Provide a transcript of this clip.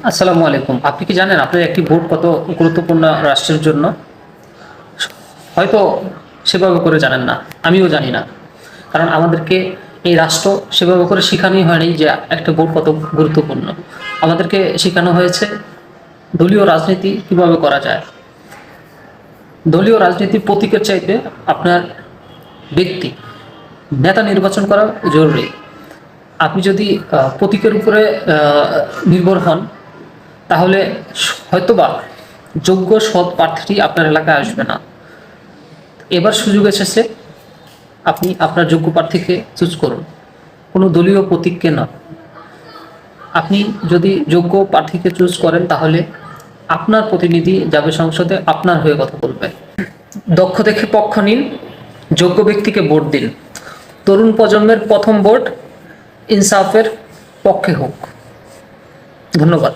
আসসালামু আলাইকুম। আপনি কি জানেন আপনার একটি ভোট কত গুরুত্বপূর্ণ রাষ্ট্রের জন্য? হয়তো সেভাবে করে জানেন না, আমিও জানি না। কারণ আমাদেরকে এই রাষ্ট্র সেভাবে করে শেখানোই হয়নি যে একটা ভোট কত গুরুত্বপূর্ণ। আমাদেরকে শেখানো হয়েছে দলীয় রাজনীতি কিভাবে করা যায়। দলীয় রাজনীতির প্রতীকের চাইতে আপনার ব্যক্তি, নেতা নির্বাচন করা জরুরি। আপনি যদি প্রতীকের উপরে নির্ভর হন, তাহলে হয়তোবা যোগ্য সৎ প্রার্থী আপনার এলাকায় আসবে না। এবার সুযোগ এসেছে, আপনি আপনার যোগ্য প্রার্থীকে চুজ করুন, কোনো দলীয় প্রতীককে না। আপনি যদি যোগ্য প্রার্থীকে চুজ করেন, তাহলে আপনার প্রতিনিধি যাবে সংসদে, আপনার হয়ে কথা বলবে। দক্ষ দেখে পক্ষ নিন, যোগ্য ব্যক্তিকে ভোট দিন। তরুণ প্রজন্মের প্রথম ভোট ইনসাফের পক্ষে হোক। ধন্যবাদ।